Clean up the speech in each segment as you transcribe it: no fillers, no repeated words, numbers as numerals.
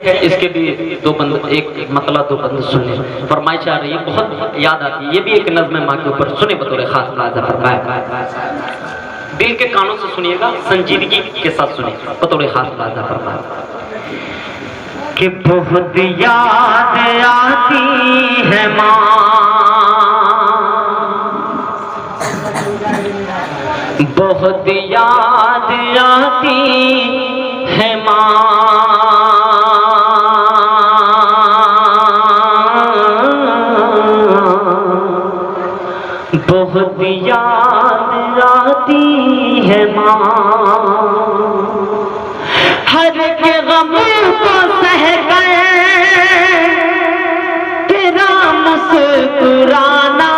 इसके भी दो बंद, एक मतलब दो बंद सुनने फरमाइश आ रही है, बहुत याद आती है। ये भी एक नज़्म माँ के ऊपर, सुने बतौर खास मुलाज़ा फरमाया। दिल के कानों से सुनिएगा, संजीदगी के साथ सुनिए बतौर खास मुलाज़ा फरमाया कि बहुत याद आती है माँ, बहुत याद आती है माँ, बहुत याद आती है माँ, हर के गम को सह कर तेरा मुस्कुराना।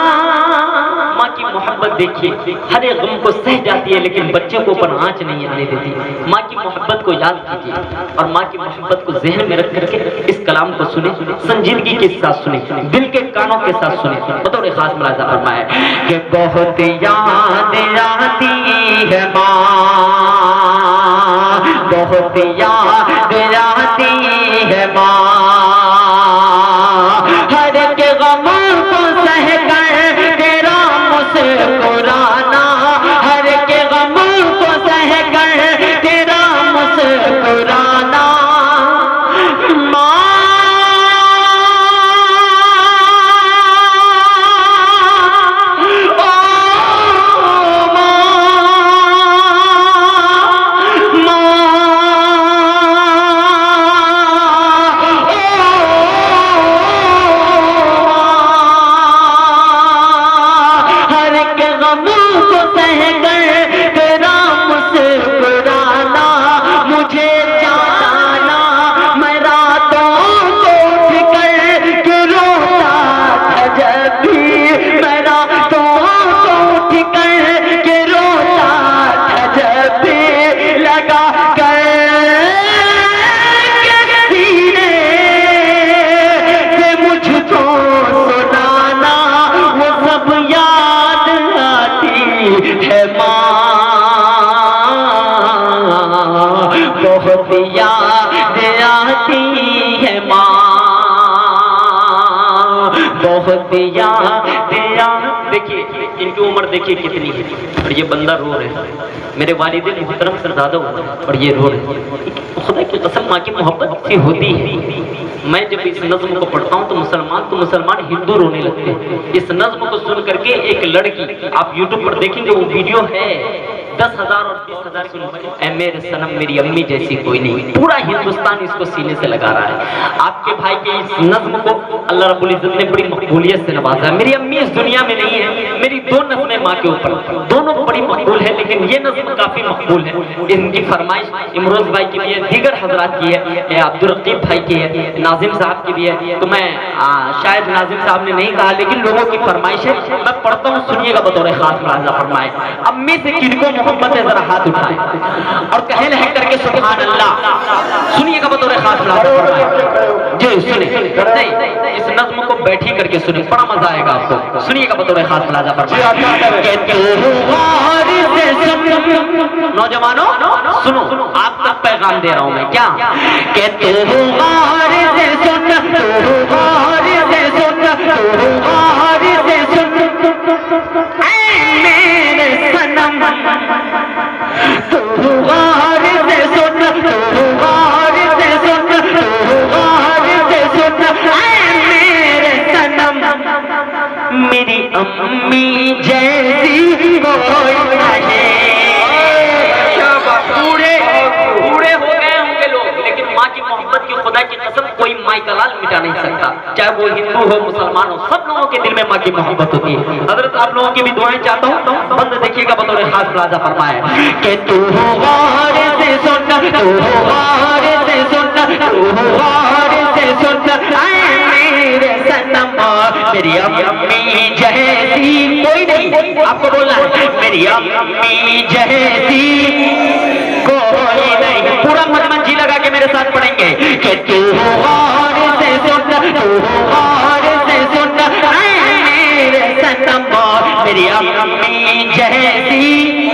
माँ की मोहब्बत देखिए, हर एक गम को सह जाती है लेकिन बच्चे को ऊपर आंच नहीं आने देती। माँ की मोहब्बत को याद कीजिए और माँ की मोहब्बत को जहन में रख करके इस कलाम को सुने, संजीदगी के साथ सुने, दिल के कानों के साथ सुने बतौर खास मुलाज़ा फरमाया कि बहुत याद आती है माँ, बहुत याद आती है माँ, हर के गम को सह कर तेरा मुस्कुराना, हर के गम को सह कर तेरा मुस्कुराना। बहुत याद आती है माँ, बहुत याद। देखिए इनकी उम्र देखिए कितनी है और ये बंदा रो रहे हैं। मेरे वालिद मुहतरम सरदादा और ये रो रहे हैं। खुदा की कसम माँ की मोहब्बत से होती है। मैं जब इस नज़्म को पढ़ता हूँ तो मुसलमान हिंदू रोने लगते हैं। इस नज़्म को सुन करके एक लड़की, आप यूट्यूब पर देखेंगे वो वीडियो है, 10,000 और 20,000 की उम्र, ऐ मेरे सनम मेरी अम्मी जैसी कोई नहीं। पूरा हिंदुस्तान इसको सीने से लगा रहा है। आपके भाई के इस नज़्म को अल्लाह रब्बुल इज़्ज़त ने बड़ी मकबूलियत से नवाजा है। मेरी अम्मी इस दुनिया में नहीं है, मेरी दो नज़्में माँ के ऊपर, दोनों बड़ी मकबूल है, लेकिन ये नज़्म काफी मकबूल है। इनकी फरमाइश इमरोज भाई की भी है, दीगर हजरात की है, अब्दुल रकीब भाई की है, नाजिम साहब की भी है। तो मैं शायद नाजिम साहब ने नहीं कहा लेकिन लोगों की फरमाइश है, मैं पढ़ता हूँ, सुनिएगा बतौर खास मुलाज़ा फरमाए। अम्मी से किनको मोहब्बत है जरा हाथ उठाए और कहे लह करके सुभान अल्लाह। सुनिएगा बतौर खास मुलाज़ा फरमाए जी, सुने नहीं इस नज़्म को बैठी करके सुने, बड़ा मजा आएगा आपको। सुनिएगा बतौर खास मुलाज़ा फरमाए। नौजवानों सुनो, आप तक पैगाम दे रहा हूं मैं, क्या कहते हो मेरे सनम, मेरी अम्मी जैसी कोई नहीं। बूढ़े हो गए होंगे लोग, लेकिन माँ की मोहब्बत की, खुदा की कसम, कोई माई का लाल मिटा नहीं सकता। चाहे वो हिंदू हो मुसलमान हो, सब लोगों के दिल में माँ की मोहब्बत होती है। हजरत आप लोगों की भी दुआएं चाहता हूँ, बंद देखिएगा बतौर खास मुलाज़ा फरमाया कि तू गौर से सुन, तू गौर से सुन, तू गौर से सुन, मेरे सनम मेरी अम्मी जैसी कोई नहीं। आपको बोलना है मेरी अम्मी जैसी कोई नहीं। पूरा मन जी लगा के मेरे साथ पढ़ेंगे कि तू गौर से सुन, तू गौर से सुन, मेरे सनम मेरी अम्मी जैसी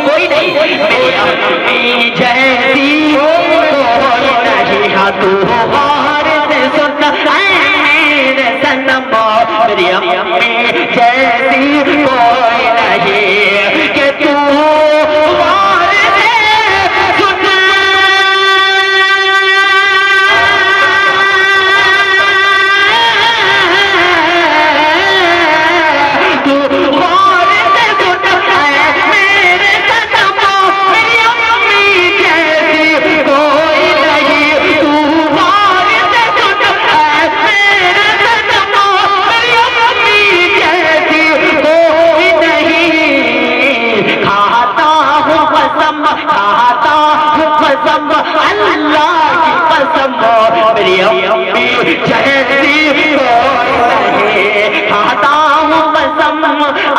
कोई नहीं, मेरी अम्मी जैसी कोई नहीं। हाँ तू गौर मेरी अम्मी जैसी कोई नहीं कि तू मेरी अम्मी जैसी कोई नहीं खाता हूँ कसम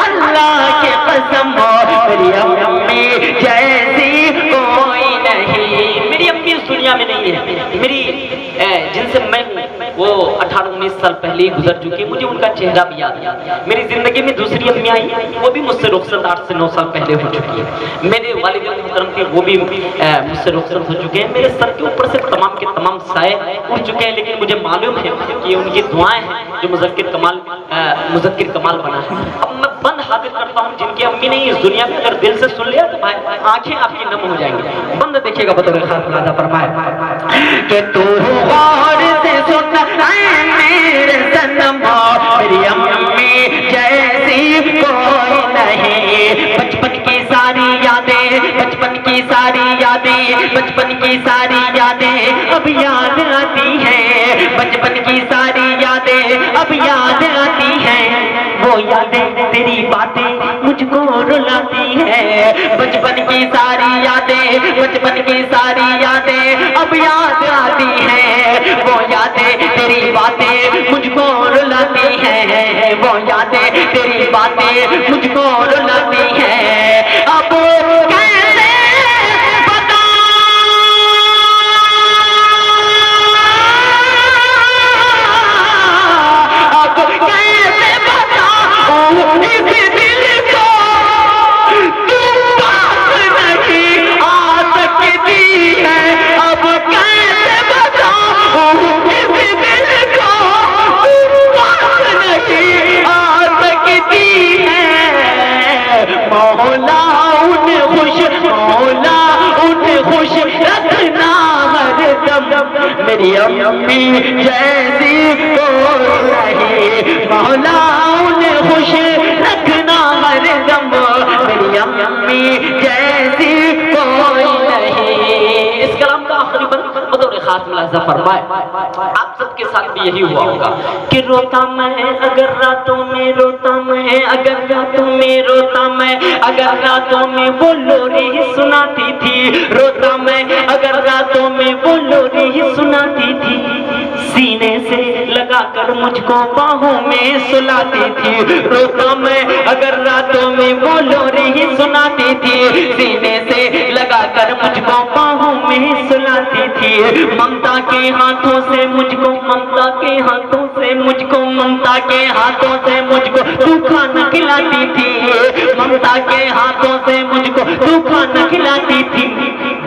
अल्लाह की कसम मेरी अम्मी जैसी कोई नहीं। मेरी अम्मी इस दुनिया में नहीं है। मेरी जिनसे मैं वो 18-19 साल पहले ही गुजर चुकी, मुझे उनका चेहरा भी याद है। मेरी जिंदगी में दूसरी अम्मी आई, वो भी मुझसे रुखसत 8 से 9 साल पहले हो चुकी है। मेरे वालिद मोहतरम थे, वो भी मुझसे रुखसत हो चुके हैं। मेरे सर के ऊपर से तमाम के तमाम साए उड़ चुके हैं, लेकिन मुझे मालूम है कि उनकी दुआएं हैं जो मुज़क्किर कमाल बना है। अब मैं बंद हाजिर करता हूँ, जिनकी अम्मी नहीं इस दुनिया में, अगर दिल से सुन लिया तो भाई आंखें आपकी नम हो जाएंगी। बंद देखिएगा बतौर खास मुलाज़ा फरमाए कि तू गौर से सुन मेरे सनम मेरी अम्मी जैसी कोई नहीं। बचपन की सारी यादें बचपन की सारी यादें बचपन की सारी यादें अब याद आती हैं। बचपन की सारी यादें अब याद आती हैं। वो यादें तेरी बातें मुझको रुलाती है। बचपन की सारी यादें बचपन की सारी यादें अब याद आती हैं। वो यादें तेरी बातें मुझको रुलाती हैं। वो यादें तेरी बातें मुझको रुलाती हैं। अब कैसे मेरी अम्मी जैसी कोई नहीं। मौला उन्हें खुश रखना हरदम मेरी अम्मी जैसी कोई नहीं। इस कलाम का आखिरी बंद बतौर खास मुलाज़ा फरमाए, आप सबके साथ भी यही हुआ होगा कि रोता मैं अगर रातों में रोता मैं अगर रातों में रोता मैं अगर रातों में वो लोरी सुनाती थी। रोता मैं अगर रातों में वो लोरी सुनाती थी। सीने से लगाकर मुझको बाहों में सुलाती थी। रोता मैं अगर रातों में वो लोरी सुनाती थी। सीने से लगाकर मुझको बाहों में सुलाती थी। ममता के हाथों से मुझको ममता के हाथों से मुझको ममता के हाथों से मुझको तू खाना खिलाती थी। ममता के हाथों से मुझको तू खाना खिलाती थी।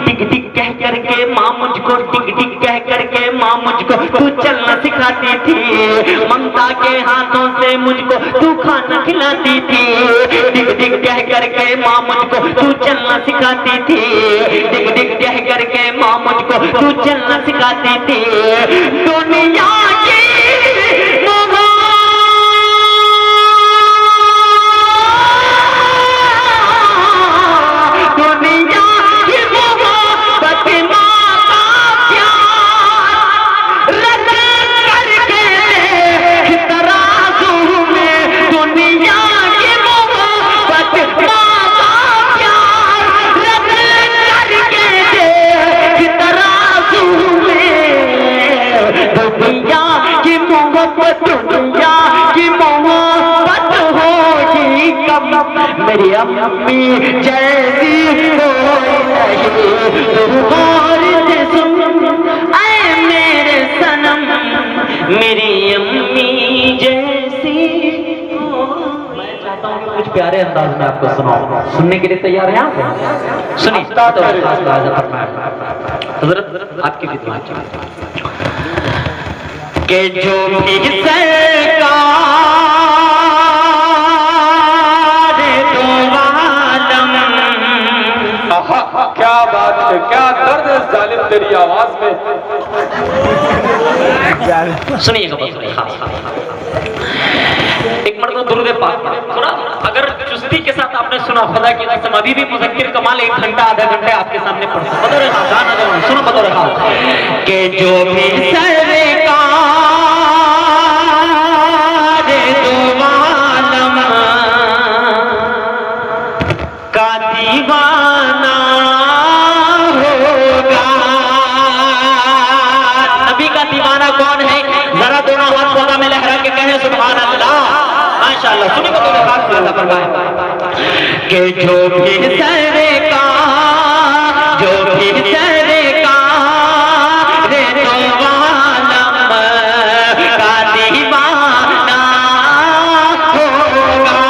टिक टिक कह करके माँ मुझको टिक टिक कह करके माँ मुझको तू चलना सिखाती थी। ममता के हाथों से मुझको तू खाना खिलाती थी। टिक टिक कह करके माँ मुझको तू चलना सिखाती थी। टिक टिक कह करके माँ मुझको तू चलना सिखाती थी। दुनिया की मेरी अम्मी जैसी कोई नहीं। गौर से सुन ऐ मेरे सनम मेरी अम्मी जैसी। मैं चाहता हूँ कुछ प्यारे अंदाज में आपको सुनाऊं। सुनने के लिए तैयार हैं आप? सुनिए हज़रत आपकी खिदमत के जो भी सरकार क्या दर्द है जालिम तेरी आवाज में। सुनिएगा बस, हाँ। एक मर्तबा दुरूद पाक थोड़ा अगर चुस्ती के साथ आपने सुना, खुदा की कसम अभी भी मुज़क्किर कमाल 1 घंटा आधा घंटे आपके सामने पढ़ बतौर हाल गाना गाना सुनो बतौर हाल के जो भी सरकार दो आलम का दीवाना होगा। नबी का दीवाना कौन है? जरा दोनों हाथ खुदा में लहरा के कहें सुभान अल्लाह। माशाअल्लाह, सुनिए बतौर हाल गाना फरमाए के जो भी सरकार जो भी सरकार रे दो आलम का दीवाना होगा।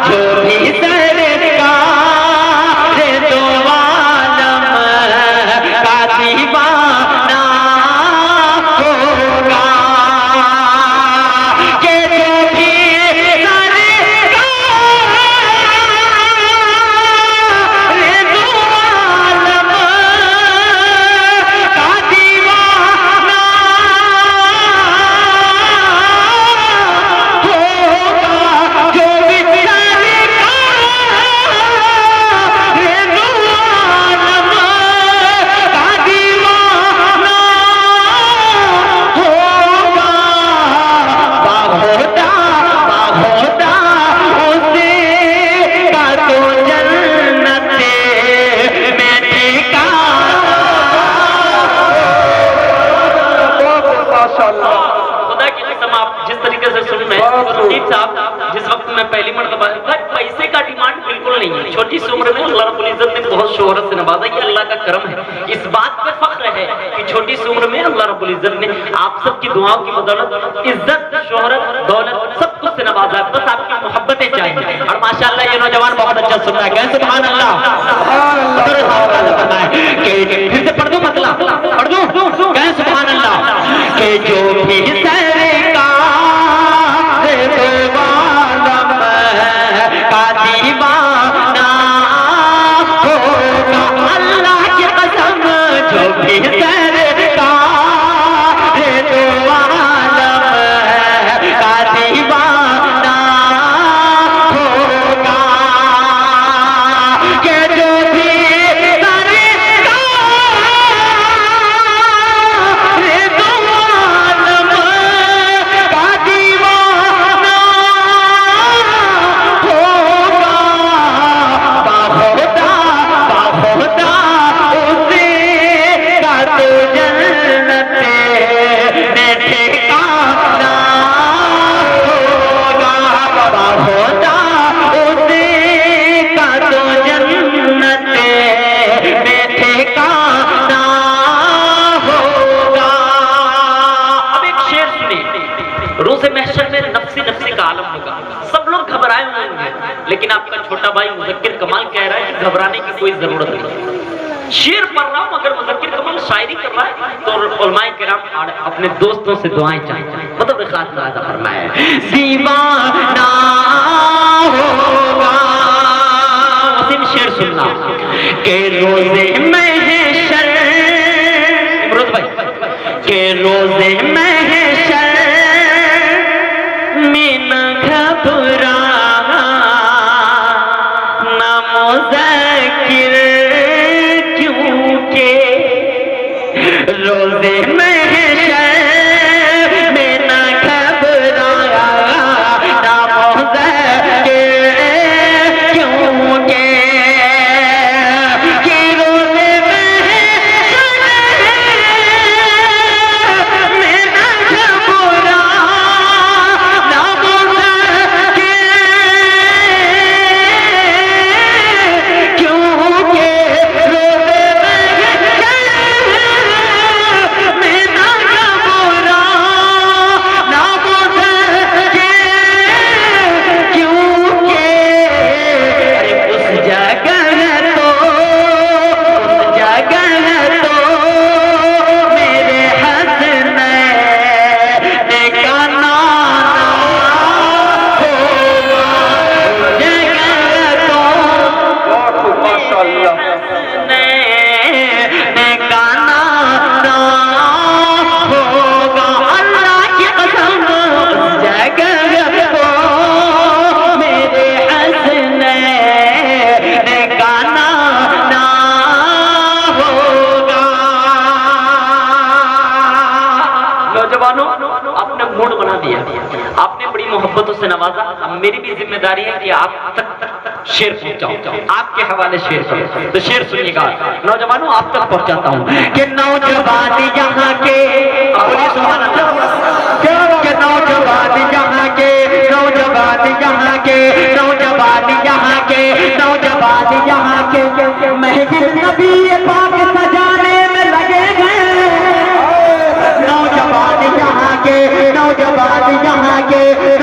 जो भी सरकार रे दो आलम का दीवाना होगा। के जो भी खुदा की कसम आप जिस तरीके से सुन रहे हैं साहब, जिस वक्त मैं पहली मर्तबा पैसे का डिमांड बिल्कुल नहीं है। छोटी सी उम्र में अल्लाह रब्बुल इज्जत ने बहुत शोहरत से नवाजा, ये अल्लाह का करम है। इस बात पे फख्र है कि छोटी सी उम्र में अल्लाह रब्बुल इज्जत ने आप सबकी दुआओं की बदौलत इज्जत, शोहरत, दौलत सब कुछ से नवाजा। बस आपकी मोहब्बतें चाहिए। और माशाअल्लाह ये नौजवान बहुत अच्छा सुन रहा है, कैसे सुभान अल्लाह। फिर से पढ़ दो मतलब पढ़ दो कहें सुभान अल्लाह। के जो भी सरकार दो आलम का दीवाना होगा। अल्लाह की कसम जो भी सरकार दो आलम का दीवाना होगा। के जो भी रोज़े महशर में नफ्सी नफ्सी का आलम होगा। सब लोग घबराए हुए होंगे, लेकिन आपका छोटा भाई मुज़क्किर कमाल कह रहा है कि घबराने की कोई जरूरत नहीं। शेर पढ़ रहा हूं, अगर मुज़क्किर कमाल शायरी कर रहा है तो उलमाए किराम अपने दोस्तों से दुआएं चाहते हैं। मतलब खास नाज़ा फरमाए दीवाना होगा। वसीम शेर सुनना के रोज़े महशर इमरोज भाई के रोज़े महशर में न घबराना न मुज़क्किर क्योंकि रोज़े महशर में न घबराना न मुज़क्किर क्योंकि कि रोज़े महशर में न नौजवानों, आपने मूड बना दिया, आपने बड़ी मोहब्बतों से नवाजा। अब मेरी भी जिम्मेदारी है कि आप तक शेर पहुंचाऊं, आपके हवाले शेर करो। तो शेर सुनिएगा नौजवानों, आप तक पहुंचाता हूं कि नौजवान यहाँ के, सुभान अल्लाह, कि नौजवान यहाँ के, नौजवान यहाँ के, नौजवान यहाँ के, नौजवान यहाँ के महफिल नबी पाक सजाने में लगे हैं। नौजवान यहाँ के, नौजवान यहाँ के,